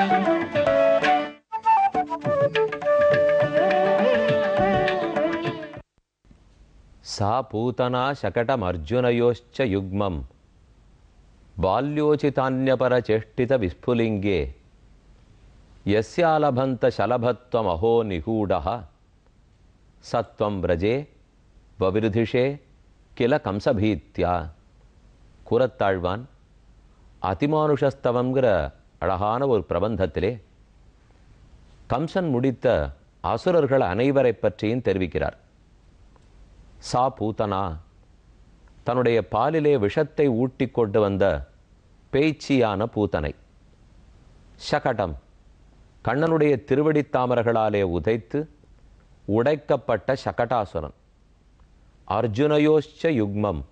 சா பூதனா சகடம் அர்ஜுனயோச்ச யுக்மம் பால்யோசிதான்யபர சேஷ்டித விஸ்புலிங்கே யஸ்யாலபந்த சலபத்வம் அஹோ நிகூடஹ சத்வம் பிரஜே வவிருதிஷே கில கம்சபீத்யா. கூறத்தாழ்வான் அதிமானுஷஸ்தவங்கிற அழகான ஒரு பிரபந்தத்திலே கம்சன் முடித்த அசுரர்கள் அனைவரை பற்றியும் தெரிவிக்கிறார். சா பூதனா, தன்னுடைய பாலிலே விஷத்தை ஊட்டி கொண்டு வந்த பேய்ச்சியான பூதனை. சகடம், கண்ணனுடைய திருவடித்தாமர்களாலே உதைத்து உடைக்கப்பட்ட சகடாசுரன். அர்ஜுனயோச்ச யுக்மம்,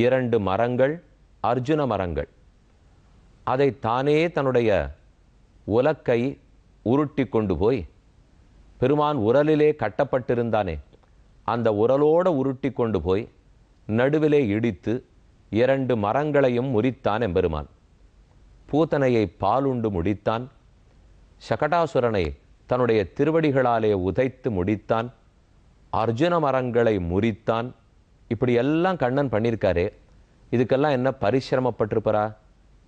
2 மரங்கள், அர்ஜுன மரங்கள். அதை தானே தன்னுடைய உலக்கை உருட்டி கொண்டு போய் பெருமான் உரலிலே கட்டப்பட்டிருந்தானே அந்த உரலோடு உருட்டி கொண்டு போய் நடுவிலே இடித்து 2 மரங்களையும் முறித்தான் எம்பெருமான். பூதனையை பாலுண்டு முடித்தான். சகடாசுரனை தன்னுடைய திருவடிகளாலே உதைத்து முடித்தான். அர்ஜுன மரங்களை முறித்தான். இப்படி எல்லாம் கண்ணன் பண்ணியிருக்காரே, இதுக்கெல்லாம் என்ன பரிசிரமப்பட்டிருப்பரா,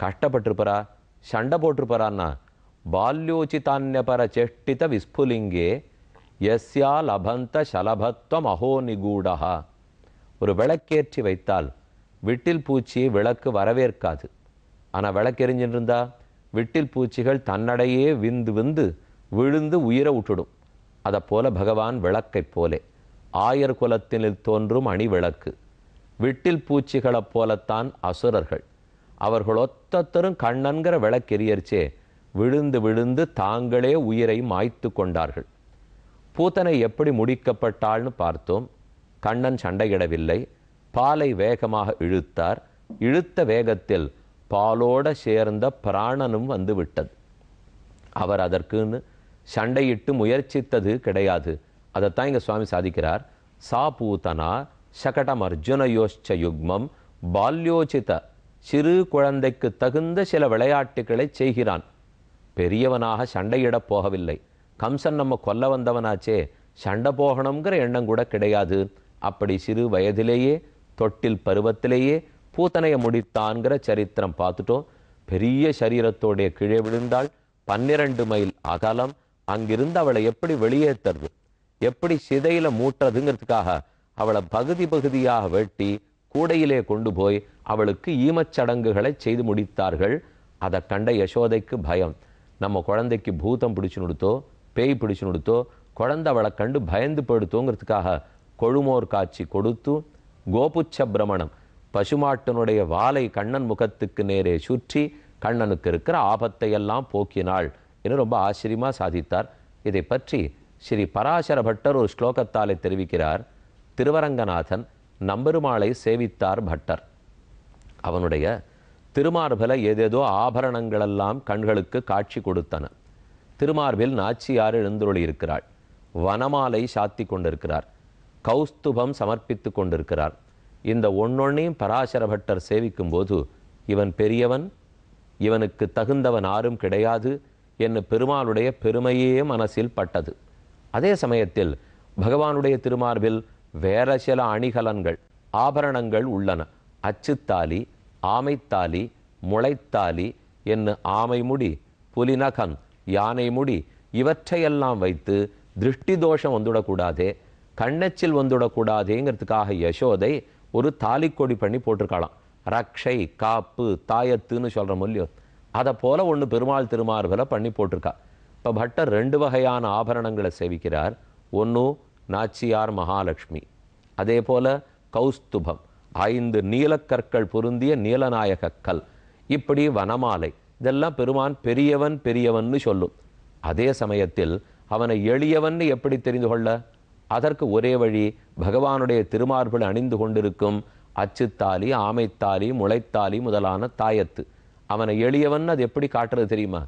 கஷ்டப்பட்டிருப்பரா, சண்டை போட்டிருப்பரான்னா, பால்யோசிதான்யபர சேஷ்டித விஸ்புலிங்கே யஸ்யா லபந்த சலபத்வம் அஹோ நிகூடஹா. ஒரு விளக்கேற்றி வைத்தால் விட்டில் பூச்சியை விளக்கு வரவேற்காது. ஆனால் விளக்கெறிஞ்சின்னு இருந்தா விட்டில் பூச்சிகள் தன்னடையே விந்து விழுந்து உயிரை விட்டுடும். அதை போல பகவான் விளக்கைப் போலே ஆயர் குலத்தினில் தோன்றும் அணி விளக்கு. விட்டில் பூச்சிகளைப் போலத்தான் அசுரர்கள். அவர்கள் ஒத்தத்தரும் கண்ணன்கிற விளக்கெரியர்ச்சே விழுந்து விழுந்து தாங்களே உயிரை மாய்த்து கொண்டார்கள். பூதனை எப்படி முடிக்கப்பட்டாள்னு பார்த்தோம். கண்ணன் சண்டையிடவில்லை, பாலை வேகமாக இழுத்தார். இழுத்த வேகத்தில் பாலோட சேர்ந்த பிராணனும் வந்து விட்டது. அவர் அதற்குன்னு சண்டையிட்டு முயற்சித்தது கிடையாது. அதைத்தான் இங்கே சுவாமி சாதிக்கிறார். சா பூதனா சகடம் அர்ஜுனயோச்ச யுக்மம் பால்யோசித, சிறு குழந்தைக்கு தகுந்த சில விளையாட்டுகளை செய்கிறான். பெரியவனாக சண்டையிடப் போகவில்லை. கம்சன் நம்ம கொல்ல வந்தவனாச்சே, சண்டை போகணுங்கிற எண்ணம் கூட கிடையாது. அப்படி சிறு வயதிலேயே தொட்டில் பருவத்திலேயே பூதனையை முடித்தான்கிற சரித்திரம் பார்த்துட்டோம். பெரிய சரீரத்தோடைய கீழே விழுந்தாள். 12 மைல் அகலம். அங்கிருந்து அவளை எப்படி வெளியேற்றுறது, எப்படி சிதையில மூட்டுறதுங்கிறதுக்காக அவளை பகுதி பகுதியாக வெட்டி கூடையிலே கொண்டு போய் அவளுக்கு ஈமச்சடங்குகளை செய்து முடித்தார்கள். அதை கண்ட யசோதைக்கு பயம். நம்ம குழந்தைக்கு பூதம் பிடிச்சு கொடுத்தோ, பேய் பிடிச்சு கொடுத்தோ, குழந்தை அவளை கண்டு பயந்து படுத்தோங்கிறதுக்காக கொழுமோர் காட்சி கொடுத்து கோபுச்ச பிரமணம், பசுமாட்டினுடைய வாலை கண்ணன் முகத்துக்கு நேரே சுற்றி கண்ணனுக்கு இருக்கிற ஆபத்தையெல்லாம் போக்கினாள் என்று ரொம்ப ஆச்சரியமாக சாதித்தார். இதை பற்றி ஸ்ரீ பராசர பட்டர் ஒரு ஸ்லோகத்தாலே தெரிவிக்கிறார். திருவரங்கநாதன் நம்பெருமாளை சேவித்தார் பட்டர். அவனுடைய திருமார்பில் ஏதேதோ ஆபரணங்களெல்லாம் கண்களுக்கு காட்சி கொடுத்தன. திருமார்பில் நாச்சியார் எழுந்துருளி இருக்கிறாள். வனமாலை சாத்தி கொண்டிருக்கிறார். கௌஸ்துபம் சமர்ப்பித்து கொண்டிருக்கிறார். இந்த ஒன்னொன்னையும் பராசர பட்டர் சேவிக்கும் போது, இவன் பெரியவன், இவனுக்கு தகுந்தவன் யாரும் கிடையாது என்று பெருமாளுடைய பெருமையே மனசில் பட்டது. அதே சமயத்தில் பகவானுடைய திருமார்பில் வேற சில அணிகலன்கள், ஆபரணங்கள் உள்ளன. அச்சுத்தாலி, ஆமைத்தாலி, முளைத்தாலி என்று ஆமை முடி, புலிநகன், யானை முடி இவற்றையெல்லாம் வைத்து திருஷ்டி தோஷம் வந்துவிடக்கூடாதே, கண்ணச்சில் வந்துவிடக்கூடாதேங்கிறதுக்காக யசோதை ஒரு தாலிக்கொடி பண்ணி போட்டிருக்காளாம். ரக்ஷை, காப்பு, தாயத்துன்னு சொல்கிற மொழியோ அதை போல ஒன்று பெருமாள் திருமார்பில் பண்ணி போட்டிருக்கா. இப்போ பட்டர் 2 வகையான ஆபரணங்களை சேவிக்கிறார். ஒன்று நாச்சியார் மகாலட்சுமி, அதே போல கௌஸ்துபம், 5 நீலக்கற்கள் பொருந்திய நீலநாயக கல், இப்படி வனமாலை, இதெல்லாம் பெருமான் பெரியவன் பெரியவன்னு சொல்லும். அதே சமயத்தில் அவனை எளியவன் எப்படி தெரிந்து கொள்ள? அதற்கு ஒரே வழி பகவானுடைய திருமார்பில் அணிந்து கொண்டிருக்கும் அச்சுத்தாலி, ஆமைத்தாலி, முளைத்தாலி முதலான தாயத்து. அவனை எளியவன் அது எப்படி காட்டுறது தெரியுமா?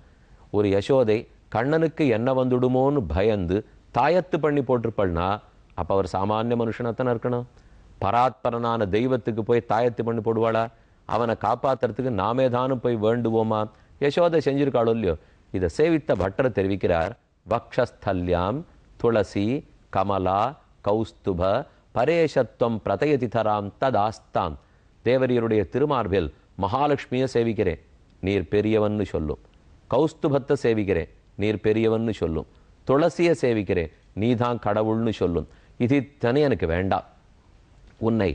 ஒரு யசோதை கண்ணனுக்கு என்ன வந்துடுமோன்னு பயந்து தாயத்து பண்ணி போட்டிருப்பள்னா அப்போ அவர் சாமானிய மனுஷனாத்தான் இருக்கணும். பராத்பரனான தெய்வத்துக்கு போய் தாயத்து பண்ணி போடுவாளா? அவனை காப்பாற்றுறதுக்கு நாமே தானும் போய் வேண்டுவோமா? யசோதை செஞ்சிருக்காளோ இல்லையோ? இதை சேவித்த பட்டர் தெரிவிக்கிறார், வக்ஷஸ்தல்யாம் துளசி கமலா கௌஸ்துப பரேஷத்வம் பிரதயதி தராம் ததாஸ்தாம். தேவரியருடைய திருமார்பில் மகாலட்சுமியை சேவிக்கிறேன், நீர் பெரியவன்னு சொல்லும். கௌஸ்துபத்தை சேவிக்கிறேன், நீர் பெரியவன்னு சொல்லும். துளசியை சேவிக்கிறேன், நீதான் கடவுள்னு சொல்லும். இது இத்தனை எனக்கு வேண்டாம். உன்னை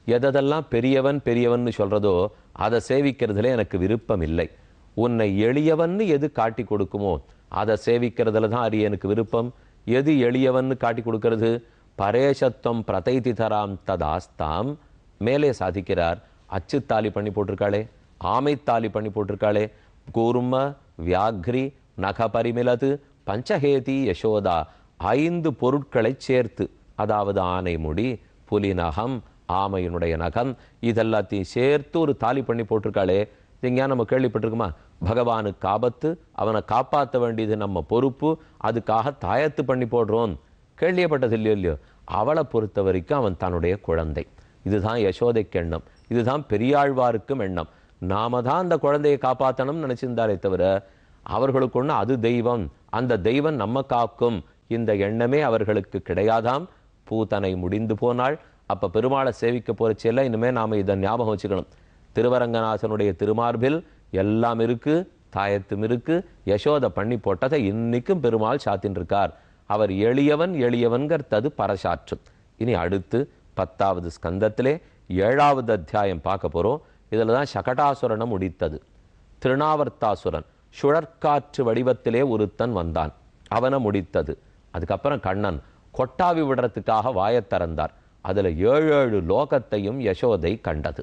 எதெல்லாம் பெரியவன் பெரியவன்னு சொல்றதோ அதை சேவிக்கிறதுல எனக்கு விருப்பம் இல்லை. உன்னை எளியவன்னு எது காட்டி கொடுக்குமோ அதை சேவிக்கிறதுல தான் அறிய எனக்கு விருப்பம். எது எளியவன்னு காட்டி கொடுக்கிறது? பரேஷத்துவம் பிரதைதி தராம் ததாஸ்தாம். மேலே சாதிக்கிறார், அச்சுத்தாலி பண்ணி போட்டிருக்காளே, ஆமைத்தாலி பண்ணி போட்டிருக்காளே, கூர்ம வியாக்ரி நகபரிமிலது பஞ்சஹேதி யசோதா, 5 பொருட்களை சேர்த்து, அதாவது ஆனை முடி, புலி நகம், ஆமையினுடைய நகம், இதெல்லாத்தையும் சேர்த்து ஒரு தாலி பண்ணி போட்டிருக்காளே. இங்கே நம்ம கேள்விப்பட்டிருக்குமா? பகவானுக்கு ஆபத்து, அவனை காப்பாற்ற வேண்டியது நம்ம பொறுப்பு, அதுக்காக தாயத்து பண்ணி போடுறோம். கேள்விப்பட்டது இல்லையோ? அவளை பொறுத்த வரைக்கும் அவன் தன்னுடைய குழந்தை. இதுதான் யசோதைக்கு எண்ணம், இதுதான் பெரியாழ்வாருக்கும் எண்ணம். நாம தான் அந்த குழந்தையை காப்பாற்றணும்னு நினைச்சிருந்தாலே தவிர அவர்களுக்கு ஒன்று அது தெய்வம், அந்த தெய்வம் நம்ம காக்கும், இந்த எண்ணமே அவர்களுக்கு கிடையாதாம். பூதனை முடிந்து போனாள். அப்ப பெருமாளை சேவிக்க போறச்செல்லாம் இனிமே நாம இதை ஞாபகம் வச்சுக்கணும். திருவரங்கநாதனுடைய திருமார்பில் எல்லாம் இருக்கு, தாயத்தும் இருக்கு. யசோதை பண்ணி போட்டதை இன்னைக்கும் பெருமாள் சாத்தின் இருக்கார். அவர் எளியவன் எளியவன்கிறது பரசாற்று. இனி அடுத்து 10வது ஸ்கந்தத்திலே 7வது அத்தியாயம் பார்க்க போறோம். இதுல தான் சகடாசுரனை முடித்தது. திருநாவர்த்தாசுரன் சுழற்காற்று வடிவத்திலே ஒருத்தன் வந்தான், அவனை முடித்தது. அதுக்கப்புறம் கண்ணன் கொட்டாவி விடுறதுக்காக வாயத் திறந்தார். அதுல 7 லோகத்தையும் யசோதை கண்டது.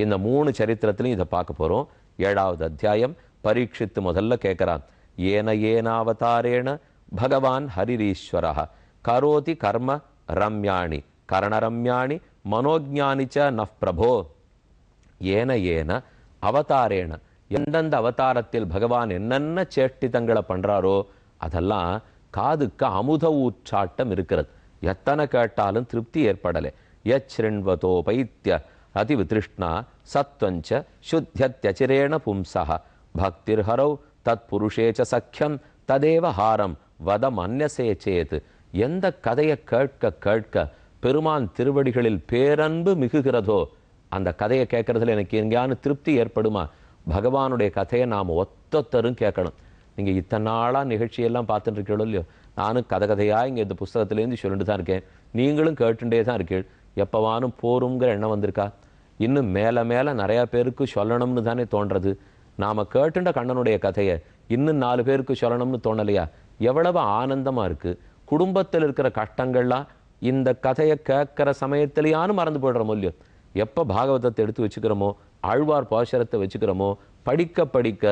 இந்த 3 சரித்திரத்திலையும் இதை பார்க்க போறோம். 7வது அத்தியாயம். பரீட்சித்து முதல்ல கேட்கிறான், ஏன ஏனாவதாரேண பகவான் ஹரிரீஸ்வரः கரோதி கர்ம ரம்யாணி கரணரம்யாணி மனோஜானிச்ச நஃப் பிரபோ. ஏன ஏன அவதாரேண, எந்தெந்த அவதாரத்தில் பகவான் என்னென்ன சேஷ்டிதங்களை பண்றாரோ அதெல்லாம் காதுக்கு அமுத ஊற்றாட்டம் இருக்கிறது. எத்தனை கேட்டாலும் திருப்தி ஏற்படலை. யச்ரிண்வதோ பைத்திய அதிவிதிருஷ்ணா சத்வஞ்ச சுத்தியத்யச்சிரேண பும்சஹ பக்திர்ஹரௌ தத் புருஷேச்ச சக்கியம் ததேவ ஹாரம் வத மன்யசே சேத். எந்த கதையை கேட்க கேட்க பெருமான் திருவடிகளில் பேரன்பு மிகுகிறதோ அந்த கதையை கேட்கறதுல எனக்கு எங்கேயானு திருப்தி ஏற்படுமா? பகவானுடைய கதையை நாம் ஒத்தொத்தரும் கேட்கணும். நீங்கள் இத்தனை நாளாக நிகழ்ச்சியெல்லாம் பார்த்துட்டு இருக்கீங்களோ இல்லையோ, நானும் கதையாக இங்கே இந்த புஸ்தகத்திலேருந்து சொல்லிட்டு தான் இருக்கேன், நீங்களும் கேட்டுட்டே தான் இருக்கீள். எப்போவானும் போருங்கிற எண்ணம் வந்திருக்கா? இன்னும் மேலே மேலே நிறையா பேருக்கு சொல்லணும்னு தானே தோன்றது. நாம் கேட்டுண்ட கண்ணனுடைய கதையை இன்னும் 4 பேருக்கு சொல்லணும்னு தோணலையா? எவ்வளவு ஆனந்தமாக இருக்குது. குடும்பத்தில் இருக்கிற கஷ்டங்கள்லாம் இந்த கதையை கேட்குற சமயத்திலேயானு மறந்து போய்டுறோமோ இல்லையோ? எப்போ பாகவதத்தை எடுத்து வச்சுக்கிறோமோ, ஆழ்வார் பாசுரத்தை வச்சுக்கிறோமோ, படிக்க படிக்க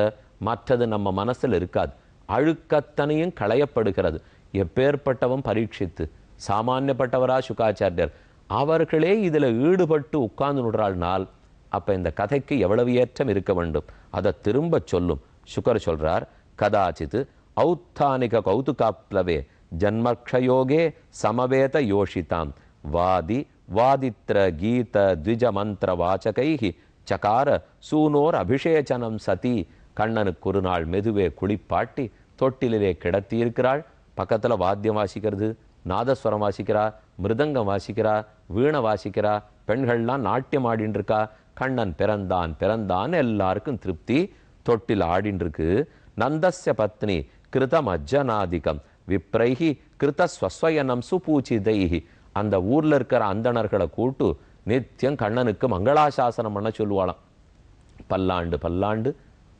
மற்றது நம்ம மனசில் இருக்காது. அழுக்கத்தனையும் களையப்படுகிறது. எப்பேற்பட்டவன் பரீட்சித்து, சாமானியப்பட்டவரா சுகாச்சாரியர், அவர்களே இதில் ஈடுபட்டு உட்கார்ந்து விடுறாள்னால் அப்போ இந்த கதைக்கு எவ்வளவு ஏற்றம் இருக்க வேண்டும். அதை திரும்ப சொல்லும். சுகர் சொல்றார், கதாச்சித் ஔத்தானிக கௌதுகாப்ளவே ஜன்மக்ஷயோகே சமவேத யோஷிதாம் வாதி வாதித்ர கீத த்விஜ மந்திர வாச்சகைஹி சகார சூனோர் அபிஷேச்சனம் சதி. கண்ணனுக்கு ஒரு நாள் மெதுவே குளிப்பாட்டி தொட்டிலே கிடத்தி இருக்கிறாள். பக்கத்தில் வாத்தியம் வாசிக்கிறது, நாதஸ்வரம் வாசிக்கிறா, மிருதங்கம் வாசிக்கிறா, வீணை வாசிக்கிறா, பெண்கள்லாம் நாட்டியம் ஆடின்னு இருக்கா. கண்ணன் பிறந்தான் பிறந்தான் எல்லாருக்கும் திருப்தி. தொட்டில் ஆடின்னு இருக்கு. நந்தஸ்ய பத்னி கிருதம் அஜ்ஜனாதிகம் விப்ரைஹி கிருத ஸ்வஸ்வயனம் சுபூச்சிதைஹி. அந்த ஊர்ல இருக்கிற அந்தணர்களை கூட்டு நித்தியம் கண்ணனுக்கு மங்களாசாசனம் பண்ண சொல்லுவாளாம். பல்லாண்டு பல்லாண்டு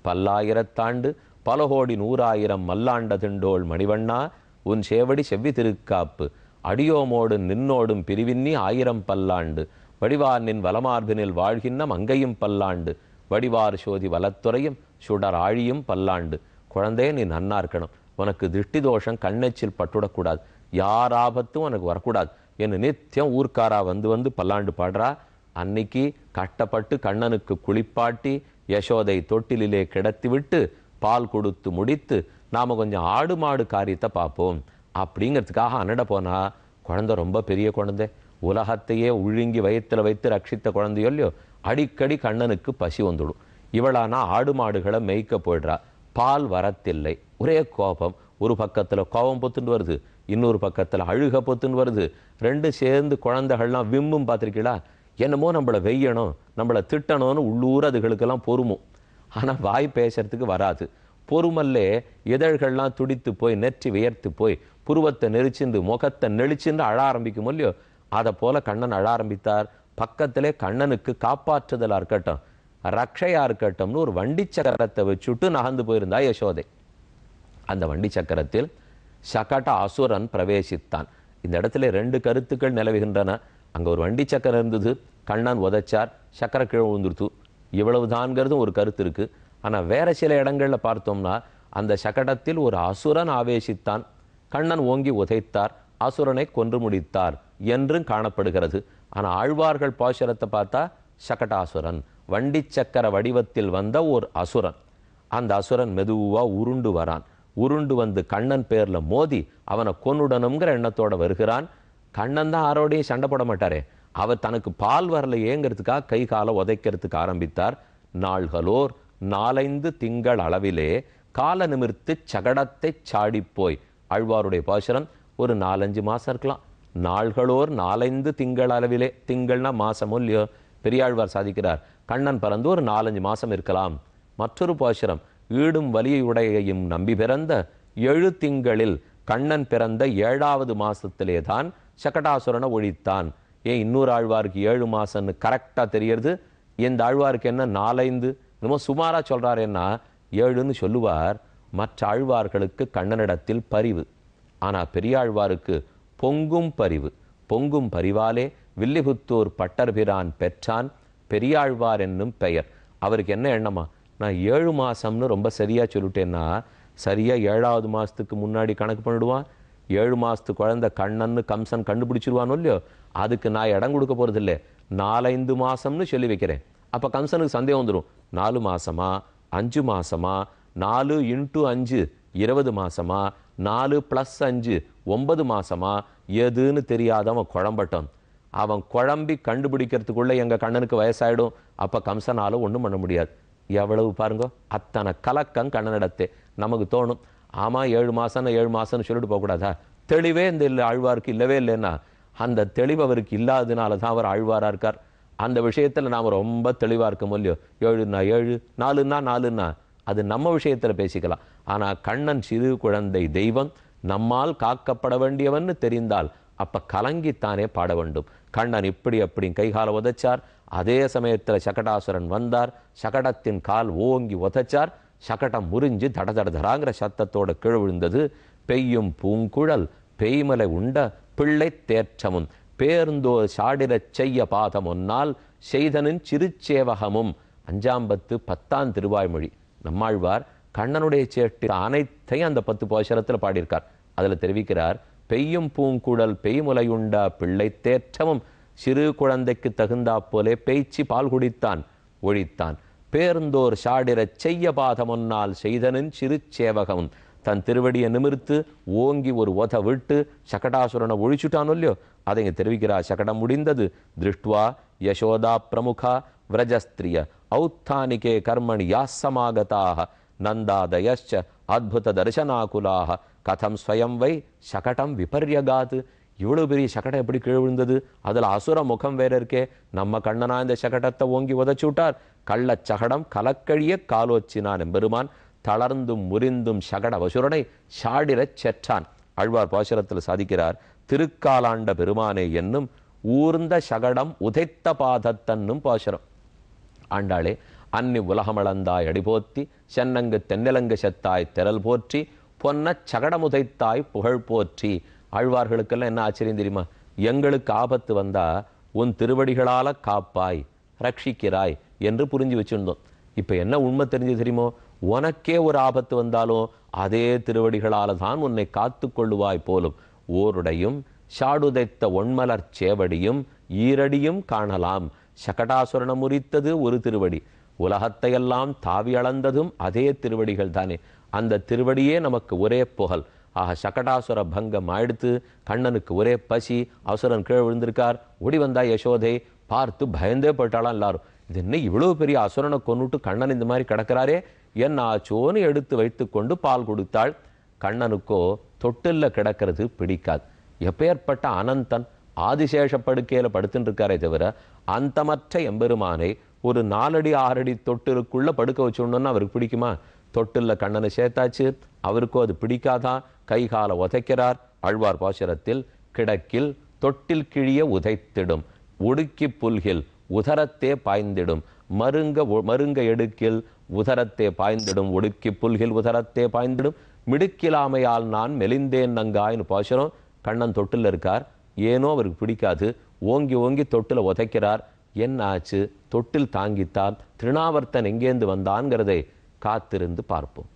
பல்லாயிரத்தாண்டு பல கோடி 100,000 மல்லாண்ட திண்டோள் மணிவண்ணா உன் சேவடி செவ்வி திருக்காப்பு அடியோமோடு நின்னோடும் பிரிவின்னி 1000 பல்லாண்டு வடிவார் நின் வலமார்பினில் வாழ்கின்ற மங்கையும் பல்லாண்டு வடிவார் சோதி வலத்துறையும் சுடர் ஆழியும் பல்லாண்டு. குழந்தைய நீ நன்னா இருக்கணும், உனக்கு திருஷ்டி தோஷம் கண்ணெச்சில் பட்டுடக்கூடாது, யார் ஆபத்தும் உனக்கு வரக்கூடாது என்று நித்தியம் ஊர்க்காரா வந்து வந்து பல்லாண்டு பாடுறா. அன்னைக்கு கஷ்டப்பட்டு கண்ணனுக்கு குளிப்பாட்டி யசோதை தொட்டிலே கிடத்தி விட்டு பால் கொடுத்து முடித்து நாம கொஞ்சம் ஆடு மாடு காரியத்தை பார்ப்போம் அப்படிங்கிறதுக்காக அன்னட போனா குழந்தை ரொம்ப பெரிய குழந்தை, உலகத்தையே உழுங்கி வயிற்றுல வைத்து ரட்சித்த குழந்தையோ இல்லையோ, அடிக்கடி கண்ணனுக்கு பசி வந்துடும். இவளானா ஆடு மாடுகளை மேய்க்க போயிடுறா. பால் வரத்தில்லை, ஒரே கோபம். ஒரு பக்கத்தில் கோபம் பொத்துன்னு வருது, இன்னொரு பக்கத்தில் அழுக பொத்துன்னு வருது. ரெண்டும் சேர்ந்து குழந்தைகள்லாம் விம்மும் பார்த்துருக்கீங்களா? என்னமோ நம்மளை வெய்யணும், நம்மளை திட்டணும்னு உள்ளூர் அதுகளுக்கெல்லாம் பொறுமும். ஆனால் வாய் பேசுறதுக்கு வராது. பொறுமல்லே இதழ்கள்லாம் துடித்து போய் நெற்றி வியர்த்து போய் புருவத்தை நெரிச்சிருந்து முகத்தை நெளிச்சிருந்து அழ ஆரம்பிக்கும் இல்லையோ, அதை போல கண்ணன் அழ ஆரம்பித்தார். பக்கத்திலே கண்ணனுக்கு காப்பாற்றுதலா இருக்கட்டும், ரக்ஷையா இருக்கட்டும்னு ஒரு வண்டி சக்கரத்தை வச்சுட்டு நகர்ந்து போயிருந்தா யசோதை. அந்த வண்டி சக்கரத்தில் சகட அசுரன் பிரவேசித்தான். இந்த இடத்துல 2 கருத்துக்கள் நிலவுகின்றன. அங்கே ஒரு வண்டி சக்கரம் இருந்தது, கண்ணன் உதைச்சார், சக்கர கீழே விழுந்துருத்து, இவ்வளவுதான்ங்கிறதும் ஒரு கருத்து இருக்கு. ஆனால் வேற சில இடங்கள்ல பார்த்தோம்னா அந்த சகடத்தில் ஒரு அசுரன் ஆவேசித்தான், கண்ணன் ஓங்கி உதைத்தார், அசுரனை கொன்று முடித்தார் என்றும் காணப்படுகிறது. ஆனால் ஆழ்வார்கள் பாசுரத்தை பார்த்தா சகடாசுரன், வண்டி சக்கர வடிவத்தில் வந்த ஒரு அசுரன். அந்த அசுரன் மெதுவா உருண்டு வரான். உருண்டு வந்து கண்ணன் பேர்ல மோதி அவனை கொன்னுடணுங்கிற எண்ணத்தோட வருகிறான். கண்ணன் தான் யாரோடையும் சண்டை போட மாட்டாரே, அவர் தனக்கு பால் வரலையேங்கிறதுக்காக கை காலை உதைக்கிறதுக்கு ஆரம்பித்தார். நாள்களோர் 4-5 திங்கள் அளவிலே கால நிமிர்த்து சகடத்தை சாடிப்போய். ஆழ்வாருடைய பாசுரம் ஒரு 4-5 மாசம் இருக்கலாம். நாள்களோர் 4-5 திங்கள் அளவிலே, திங்கள்னா மாசமோ இல்லையோ, பெரியாழ்வார் சாதிக்கிறார் கண்ணன் பறந்து ஒரு 4-5 மாசம் இருக்கலாம். மற்றொரு பாசுரம், ஈடும் வலியுடையையும் நம்பி பிறந்த 7 திங்களில் கண்ணன் பிறந்த 7வது மாசத்திலே தான் சகடாசுரனை ஒழித்தான். ஏன் இன்னொரு ஆழ்வாருக்கு 7 மாசம்னு கரெக்டா தெரியறது, இந்த ஆழ்வாருக்கு என்ன 4-5 என்னமோ சுமாரா சொல்றாருன்னா 7ன்னு சொல்லுவார். மற்ற ஆழ்வார்களுக்கு கண்ணனிடத்தில் பரிவு, ஆனா பெரியாழ்வாருக்கு பொங்கும் பரிவு. பொங்கும் பரிவாலே வில்லிபுத்தூர் பட்டர்பிரான் பெற்றான் பெரியாழ்வார் என்னும் பெயர். அவருக்கு என்ன எண்ணமா, நான் 7 மாசம்னு ரொம்ப சரியா சொல்லிட்டேன்னா சரியா 7வது மாசத்துக்கு முன்னாடி கணக்கு பண்ணிடுவான். 7 மாசத்து குழந்தை கண்ணன்னு கம்சன் கண்டுபிடிச்சிருவானோ இல்லையோ, அதுக்கு நான் இடம் கொடுக்க போறது இல்லை, 4-5 மாசம்னு சொல்லி வைக்கிறேன். அப்ப கம்சனுக்கு சந்தேகம் வந்துடும், 4 மாசமா 5 மாசமா, 4 × 5 20 மாசமா, 4 + 5 9 மாசமா, எதுன்னு தெரியாதவன் குழம்பட்டான். அவன் குழம்பி கண்டுபிடிக்கிறதுக்குள்ள எங்க கண்ணனுக்கு வயசாயிடும். அப்ப கம்சனால ஒண்ணும் பண்ண முடியாது. எவ்வளவு பாருங்க, அத்தனை கலக்கம் கண்ணனிடத்தே. நமக்கு தோணும், ஆமா 7 மாசம்னு 7 மாசம்னு சொல்லிட்டு போகக்கூடாதா? தெளிவே இந்த ஆழ்வாருக்கு இல்லவே இல்லைன்னா, அந்த தெளிவு அவருக்கு இல்லாததுனால தான் அவர் ஆழ்வாரா இருக்கார். அந்த விஷயத்துல நாம ரொம்ப தெளிவா இருக்கோம் இல்லையோ, 7ன்னா 7, 4ன்னா 4ன்னா அது நம்ம விஷயத்துல பேசிக்கலாம். ஆனா கண்ணன் சிறு குழந்தை தெய்வம், நம்மால் காக்கப்பட வேண்டியவன்னு தெரிந்தால் அப்ப கலங்கித்தானே பாட வேண்டும். கண்ணன் இப்படி அப்படி கைகால உதைச்சார். அதே சமயத்தில் சகடாசுரன் வந்தார், சகடத்தின் கால் ஓங்கி உதைச்சார். சகடம் முறிஞ்சு தடதடதராங்கிற சத்தத்தோட கீழ் விழுந்தது. பெய்யும் பூங்குழல் பெய்மலை உண்ட பிள்ளை தேற்றமும் பேர்ந்தோ சாடிரச் செய்ய பாதம் ஒன்னால் செய்தனின் சிறுச்சேவகமும். 5ஆம் 10ஆம் திருவாய்மொழி. நம்மாழ்வார் கண்ணனுடைய சேட்டு அனைத்தையும் அந்த 10 பாசுரத்தில் பாடியிருக்கார். அதுல தெரிவிக்கிறார், பெய்யும் பூங்குழல் பெய்முலையுண்ட பிள்ளை தேற்றமும் சிறு குழந்தைக்கு தகுந்தா போலே பேய்ச்சி பால் குடித்தான் ஒழித்தான். பேர்ந்தோர் சாடிரச் செய்ய பாதமொன்னால் செய்தனின் சிறு சேவகமும். தன் திருவடியை நிமிர்த்து ஓங்கி ஒரு ஒத விட்டு சகடாசுரனை ஒழிச்சுட்டானோ இல்லையோ, அதை இங்க தெரிவிக்கிறார். சகடம் முடிந்தது. திருஷ்டுவா யசோதா பிரமுகா விரஜஸ்திரிய ஔத்தானிகே கர்மணி யாசமாகதாக நந்தாதயச்ச அத்புத தரிசனாகுலாக கதம் ஸ்வயம் வை சகடம் விபர்யகாது. இவ்வளவு பெரிய சகடம் எப்படி கீழ் விழுந்தது? அதுல அசுர முகம் வேற இருக்கே. நம்ம கண்ணனா இந்த சகடத்தை ஓங்கி உதச்சு விட்டார். கள்ளச் சகடம் கலக்கழிய காலோச்சினான் எம்பெருமான். தளர்ந்தும் முறிந்தும் சகட வசுரனை சாடிரச் செற்றான். ஆழ்வார் பாசுரத்தில் சாதிக்கிறார், திருக்காலாண்ட பெருமானே என்னும் ஊர்ந்த சகடம் உதைத்த பாதத்தன்னும் பாசுரம். ஆண்டாளே, அன்னி உலகமளந்தாய் அடிபோத்தி சென்னங்கு தென்னிலங்கு செத்தாய் திரள் போற்றி பொன்னச் சகடமுதைத்தாய் புகழ் போற்றி. ஆழ்வார்களுக்கெல்லாம் என்ன ஆச்சரியம் தெரியுமா? எங்களுக்கு ஆபத்து வந்தா உன் திருவடிகளால காப்பாய் ரட்சிக்கிறாய் என்று புரிஞ்சு வச்சிருந்தோம். இப்ப என்ன உண்மை தெரிஞ்சு தெரியுமோ? உனக்கே ஒரு ஆபத்து வந்தாலும் அதே திருவடிகளால தான் உன்னை காத்து கொள்ளுவாய் போலும். ஓருடையும் சாடுதைத்த ஒன்மலர் சேவடியும் ஈரடியும் காணலாம். சகடாசுரனை முறித்தது ஒரு திருவடி, உலகத்தையெல்லாம் தாவி அளந்ததும் அதே திருவடிகள் தானே. அந்த திருவடியே நமக்கு ஒரே புகழ். ஆக சகடாசுர பங்கம் ஆயிடுத்து. கண்ணனுக்கு ஒரே பசி. அசுரன் கீழே விழுந்திருக்கார். ஓடி வந்தா யசோதை. பார்த்து பயந்தே போயிட்டாலாம் எல்லாரும். இது என்ன இவ்வளவு பெரிய அசுரனை கொன்னுட்டு கண்ணன் இந்த மாதிரி கிடக்கிறாரே, என் ஆச்சோன்னு எடுத்து வைத்து கொண்டு பால் கொடுத்தாள். கண்ணனுக்கோ தொட்டில்ல கிடக்கிறது பிடிக்காது. எப்பேற்பட்ட அனந்தன் ஆதிசேஷ படுக்கையில படுத்துட்டு இருக்காரே தவிர அந்தமற்ற எம்பெருமானை ஒரு 4 அடி 6 அடி தொட்டிலுக்குள்ள படுக்க வச்சுடணும்னு அவருக்கு பிடிக்குமா? தொட்டில்ல கண்ணனை சேர்த்தாச்சு, அவருக்கோ அது பிடிக்காதான். கைகால உதைக்கிறார். ஆழ்வார் பாசுரத்தில் கிடக்கில் தொட்டில் கிழிய உதைத்திடும், உடுக்கி புல்கில் உதரத்தே பாய்ந்திடும், மருங்க எடுக்கில் உதரத்தே பாய்ந்திடும், உடுக்கி புல்கில் உதரத்தே பாய்ந்திடும், மிடுக்கிலாமையால் நான் மெலிந்தேன் நங்காய்னு பாசுரம். கண்ணன் தொட்டில் இருக்கார், ஏனோ அவருக்கு பிடிக்காது. ஓங்கி ஓங்கி தொட்டில உதைக்கிறார். என்ன ஆச்சு? தொட்டில் தாங்கித்தான். திருநாவர்த்தன் எங்கேந்து வந்தான்கிறதை காத்திருந்து பார்ப்போம்.